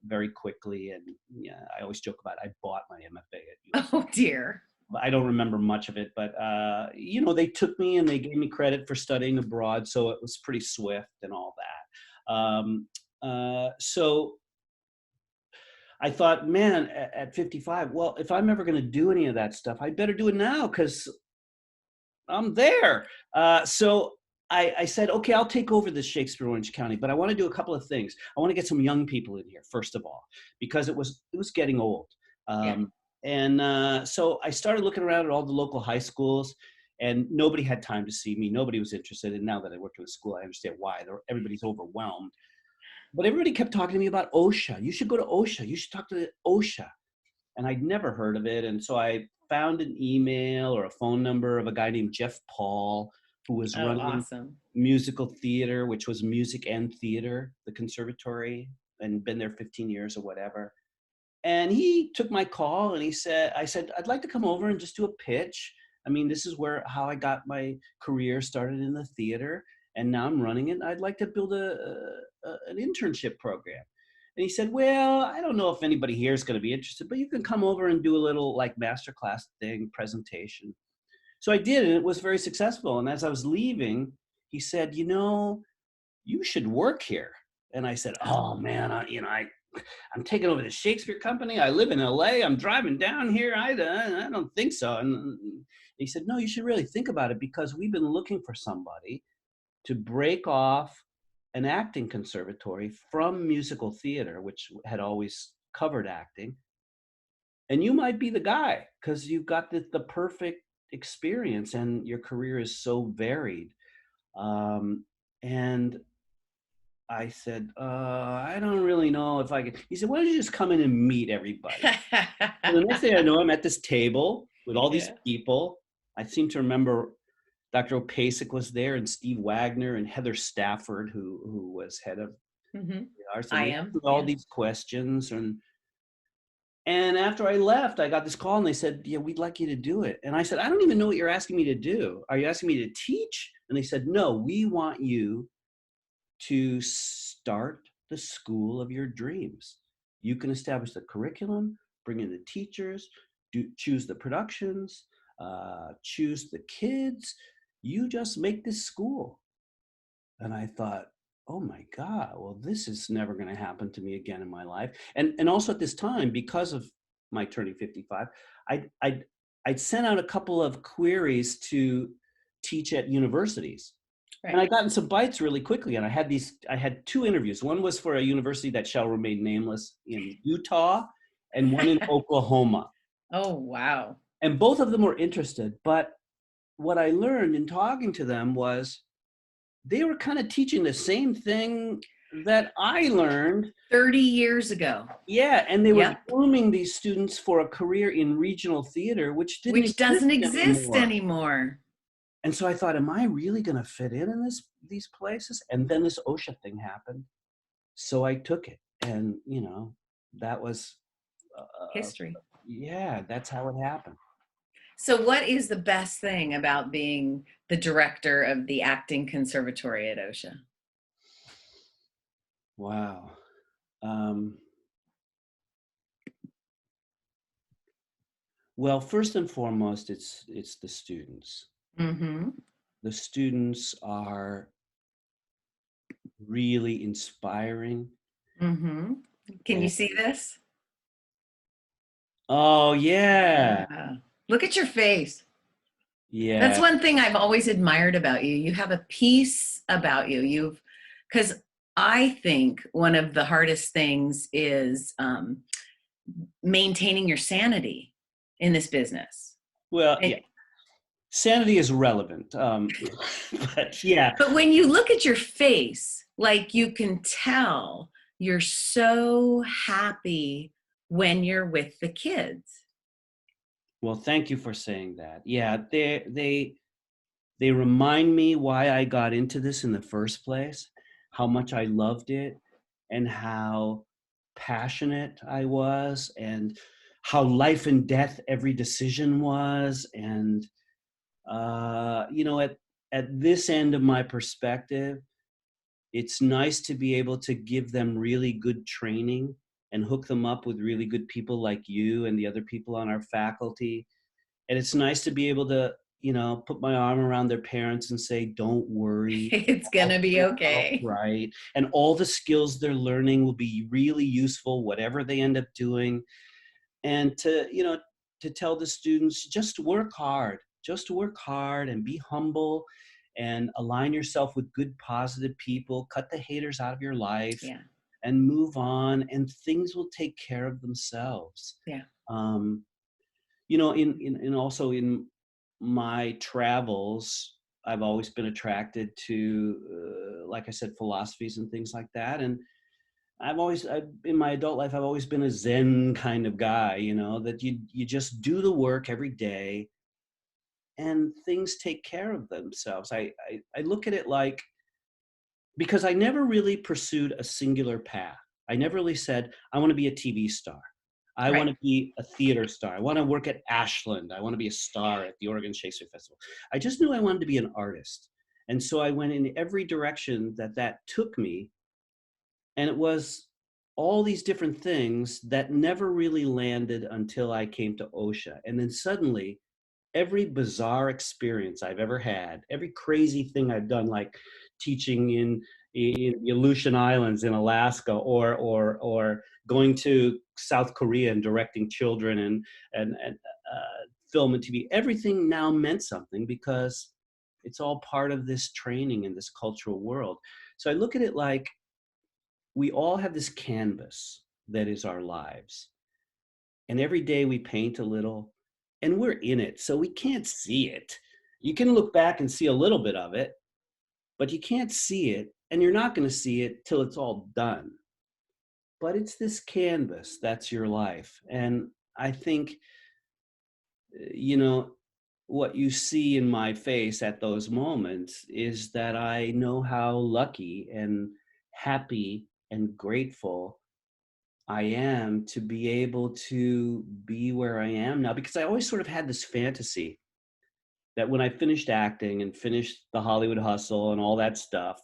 very quickly, and yeah, I always joke about it. I bought my MFA at USC. Oh dear. I don't remember much of it, but you know, they took me and they gave me credit for studying abroad, so it was pretty swift and all that. So I thought, man, at 55, well, if I'm ever going to do any of that stuff, I better do it now because I'm there. So I said, okay, I'll take over this Shakespeare Orange County, but I want to do a couple of things. I want to get some young people in here, first of all, because it was getting old. Yeah. And so I started looking around at all the local high schools, and nobody had time to see me. Nobody was interested. And now that I work in a school, I understand why. Everybody's overwhelmed. But everybody kept talking to me about OSHA. You should go to OSHA. You should talk to OSHA. And I'd never heard of it. And so I found an email or a phone number of a guy named Jeff Paul, who was Oh, running awesome. musical theater, which was music and theater, the conservatory, and been there 15 years or whatever. And he took my call and he said, I said, I'd like to come over and just do a pitch. I mean, this is how I got my career started in the theater, and now I'm running it. I'd like to build an internship program. And he said, well, I don't know if anybody here is going to be interested, but you can come over and do a little like masterclass thing, presentation. So I did, and it was very successful. And as I was leaving, he said, you should work here. And I said, oh man, I'm taking over the Shakespeare Company. I live in LA. I'm driving down here. I don't think so. And he said, no, you should really think about it, because we've been looking for somebody to break off an acting conservatory from musical theater, which had always covered acting. And you might be the guy, because you've got the perfect experience and your career is so varied. And I said, I don't really know if I can. He said, why don't you just come in and meet everybody? So the next thing I know, I'm at this table with all these Yeah. people. I seem to remember Dr. Opasek was there, and Steve Wagner and Heather Stafford, who was head of Hmm. ours. And I they am. asked me all Yeah. these questions. And after I left, I got this call and they said, yeah, we'd like you to do it. And I said, I don't even know what you're asking me to do. Are you asking me to teach? And they said, no, we want you to start the school of your dreams. You can establish the curriculum, bring in the teachers, choose the productions, choose the kids. You just make this school. And I thought, oh my God, well, this is never going to happen to me again in my life. And also at this time, because of my turning 55, I'd sent out a couple of queries to teach at universities. And Right. I got in some bites really quickly. And I had two interviews. One was for a university that shall remain nameless in Utah, and one in Oklahoma. Oh, wow. And both of them were interested. But what I learned in talking to them was they were kind of teaching the same thing that I learned. 30 years ago. Yeah. And they were Yep. grooming these students for a career in regional theater, which didn't Which doesn't exist exist anymore. anymore. And so I thought, am I really going to fit in these places? And then this OSHA thing happened. So I took it. And, that was, History. yeah, that's how it happened. So, what is the best thing about being the director of the acting conservatory at OSHA? Wow. Um, well, first and foremost, it's the students. Mm-hmm. The students are really inspiring. Mm-hmm. Can you And see this? oh yeah, Yeah. Look at your face. That's yeah. one thing I've always admired about you. You have a peace about you. Because I think one of the hardest things is maintaining your sanity in this business. Well, And, yeah. Sanity is relevant, but yeah. but when you look at your face, like you can tell you're so happy when you're with the kids. Well, thank you for saying that. Yeah, they remind me why I got into this in the first place, how much I loved it, and how passionate I was, and how life and death every decision was. And at this end of my perspective, it's nice to be able to give them really good training and hook them up with really good people like you and the other people on our faculty. And it's nice to be able to, put my arm around their parents and say, don't worry, It's going all to be turn out okay. right. And all the skills they're learning will be really useful, whatever they end up doing. And to tell the students, just work hard and be humble and align yourself with good, positive people, cut the haters out of your life Yeah. and move on, and things will take care of themselves. Yeah. Um, also in my travels, I've always been attracted to, like I said, philosophies and things like that. And in my adult life, I've always been a Zen kind of guy, that you just do the work every day and things take care of themselves. I look at it like, because I never really pursued a singular path. I never really said, I want to be a TV star. I want Right. to be a theater star. I want to work at Ashland. I want to be a star at the Oregon Shakespeare Festival. I just knew I wanted to be an artist. And so I went in every direction that took me. And it was all these different things that never really landed until I came to OSHA. And then suddenly, every bizarre experience I've ever had, every crazy thing I've done, like teaching in the Aleutian Islands in Alaska, or going to South Korea and directing children and film and TV, everything now meant something because it's all part of this training in this cultural world. So I look at it like we all have this canvas that is our lives. And every day we paint a little and we're in it. So we can't see it. You can look back and see a little bit of it, but you can't see it. And you're not going to see it till it's all done. But it's this canvas that's your life. And I think, you know, what you see in my face at those moments is that I know how lucky and happy and grateful I am to be able to be where I am now, because I always sort of had this fantasy that when I finished acting and finished the Hollywood hustle and all that stuff,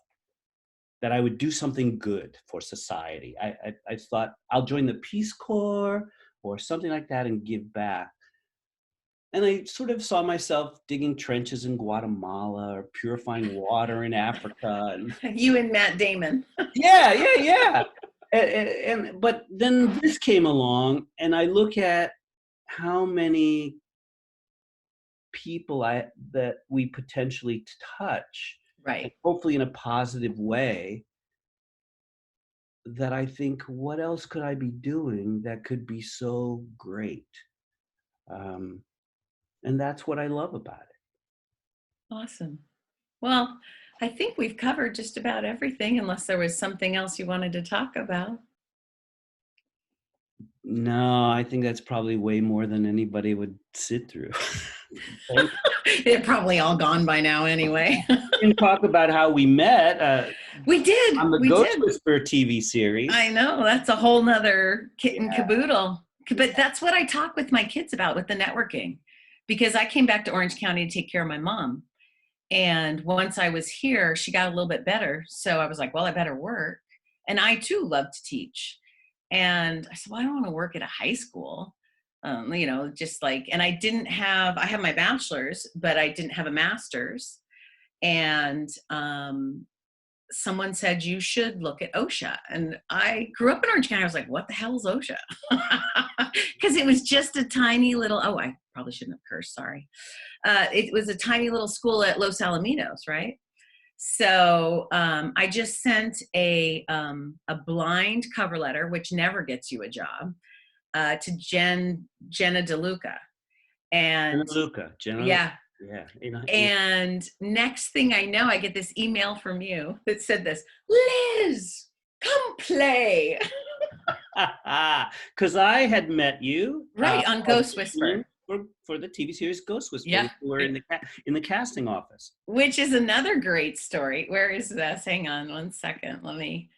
that I would do something good for society. I thought I'll join the Peace Corps or something like that and give back. And I sort of saw myself digging trenches in Guatemala or purifying water in Africa. And You and Matt Damon. yeah, yeah, yeah. But then this came along, and I look at how many people that we potentially touch, and Right. hopefully in a positive way, that I think, what else could I be doing that could be so great? Um, and that's what I love about it. Awesome. Well, I think we've covered just about everything, unless there was something else you wanted to talk about. No, I think that's probably way more than anybody would sit through. Thank They're probably all gone by now anyway. you. And talk about how we met We did. on the We Ghost did. Whisperer TV series. I know. That's a whole nother kit and Yeah. caboodle. But that's what I talk with my kids about with the networking, because I came back to Orange County to take care of my mom. And once I was here, she got a little bit better. So I was like, well, I better work. And I too love to teach. And I said, well, I don't want to work at a high school. Just like, and I have my bachelor's, but I didn't have a master's. And someone said, you should look at OSHA. And I grew up in Orange County. I was like, what the hell is OSHA? Because it was just a tiny little, oh, I probably shouldn't have cursed, sorry. It was a tiny little school at Los Alamitos, right? So I just sent a blind cover letter, which never gets you a job, to Jenna DeLuca. Jenna And Luca. yeah, Yeah. and next thing I know, I get this email from you that said this, Liz, come play. Because I had met you Right, on Ghost Whisperer. for the TV series Ghost Whisperer. Yeah. We were in the casting office. Which is another great story. Where is this? Hang on one second. Let me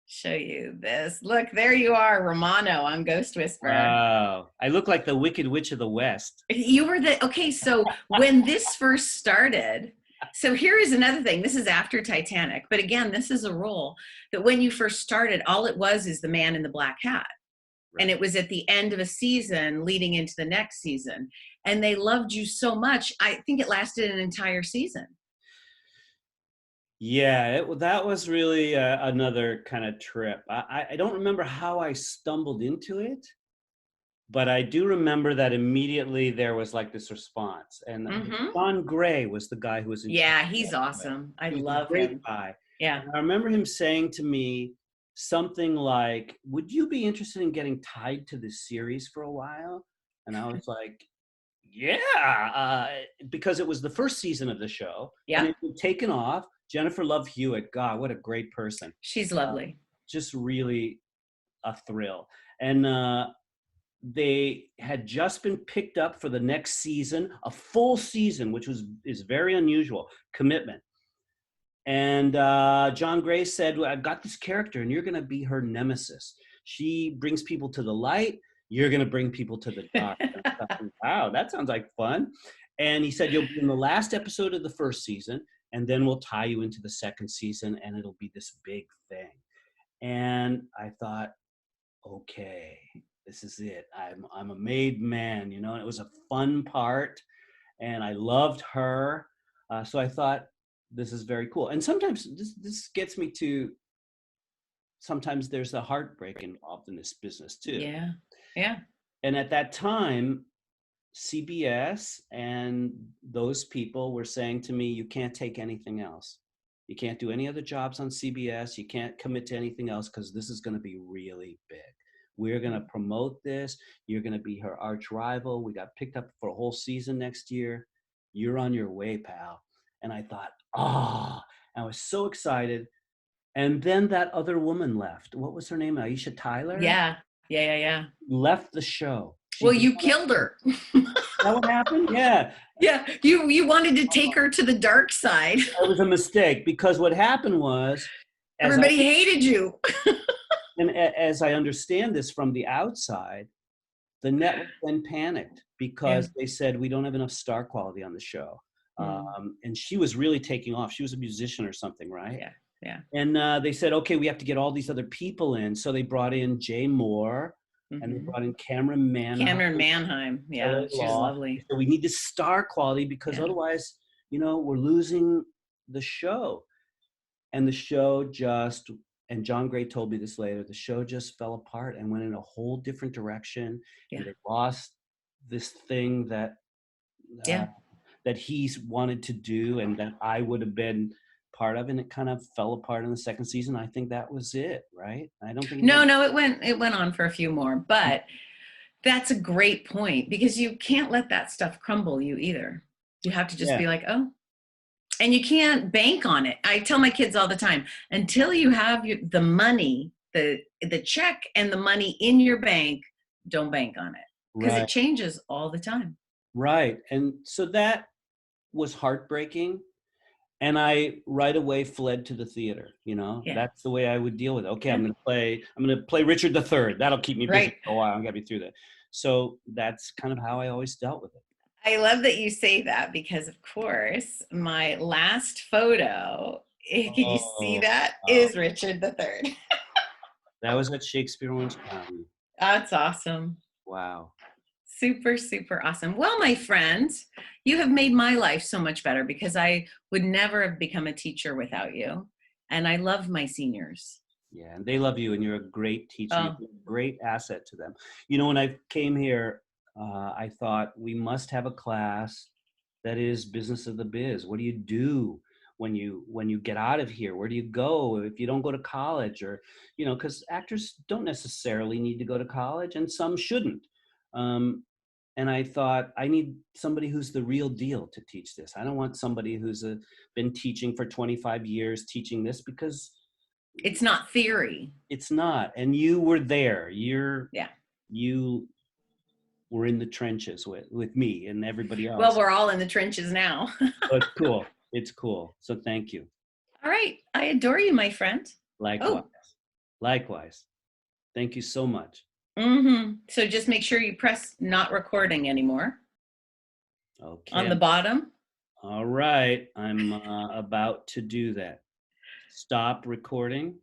show you this. Look, there you are, Romano on Ghost Whisperer. Wow. I look like the Wicked Witch of the West. You were okay, so when this first started, so here is another thing. This is after Titanic, but again, this is a role that when you first started, all it was is the man in the black hat. Right. And it was at the end of a season leading into the next season. And they loved you so much. I think it lasted an entire season. Yeah, that was really another kind of trip. I don't remember how I stumbled into it, but I do remember that immediately there was like this response. And John Gray was the guy who was in charge. He's awesome. I love great him. Guy. Yeah. And I remember him saying to me something like, would you be interested in getting tied to this series for a while? And I was like, yeah, because it was the first season of the show. Yeah. And it had taken off. Jennifer Love Hewitt, God, what a great person. She's lovely. Just really a thrill. And they had just been picked up for the next season, a full season, which is very unusual, commitment. And John Gray said, well, I've got this character and you're going to be her nemesis. She brings people to the light. you're going to bring people to the dock. And I thought, wow, that sounds like fun. And he said, you'll be in the last episode of the first season, and then we'll tie you into the second season, and it'll be this big thing. And I thought, okay, this is it. I'm a made man, you know, and it was a fun part, and I loved her. So I thought, this is very cool. And sometimes this gets me to, sometimes there's a heartbreak involved in this business too. Yeah. Yeah. And at that time, CBS and those people were saying to me, you can't take anything else. You can't do any other jobs on CBS. You can't commit to anything else because this is going to be really big. We're going to promote this. You're going to be her arch rival. We got picked up for a whole season next year. You're on your way, pal. And I thought, I was so excited. And then that other woman left. What was her name? Aisha Tyler? Yeah. Yeah. Yeah. Yeah. Left the show. Well, you killed her. Is that what happened? Yeah. Yeah. You wanted to take her to the dark side. It was a mistake because what happened was, Everybody hated you. and as I understand this from the outside, the network then panicked because they said, we don't have enough star quality on the show. And she was really taking off. She was a musician or something, right? Yeah. Yeah. And they said, okay, we have to get all these other people in. So they brought in Jay Moore, and they brought in Cameron Manheim. Cameron Manheim. Yeah, she's lovely. So we need this star quality because otherwise, you know, we're losing the show. And the show just, and John Gray told me this later, the show just fell apart and went in a whole different direction. And they lost this thing that that he's wanted to do and that I would have been part of, and it kind of fell apart in the second season. I think that was it, right? I don't think it went on for a few more, but that's a great point because you can't let that stuff crumble you either. You have to just be like, oh, and you can't bank on it. I tell my kids all the time, until you have the money, the check and the money in your bank, don't bank on it because it changes all the time. Right. And so that was heartbreaking. And I right away fled to the theater. You know, that's the way I would deal with it. Okay, I'm going to play Richard III. That'll keep me busy for a while. I'm going to be through that. So that's kind of how I always dealt with it. I love that you say that because, of course, my last photo, can you see that, is Richard III. That was at Shakespeare Orange County. That's awesome. Wow. Super, super awesome. Well, my friends, you have made my life so much better because I would never have become a teacher without you. And I love my seniors. Yeah, and they love you, and you're a great teacher. You're a great asset to them. You know, when I came here, I thought we must have a class that is business of the biz. What do you do when you get out of here? Where do you go if you don't go to college? Or, you know, because actors don't necessarily need to go to college, and some shouldn't. And I thought, I need somebody who's the real deal to teach this. I don't want somebody who's been teaching for 25 years teaching this, because it's not theory. It's not. And you were there. You were in the trenches with me and everybody else. Well, we're all in the trenches now. But it's cool. It's cool. So thank you. All right. I adore you, my friend. Likewise. Likewise. Thank you so much. So just make sure you press not recording anymore. Okay. On the bottom. All right. I'm about to do that. Stop recording.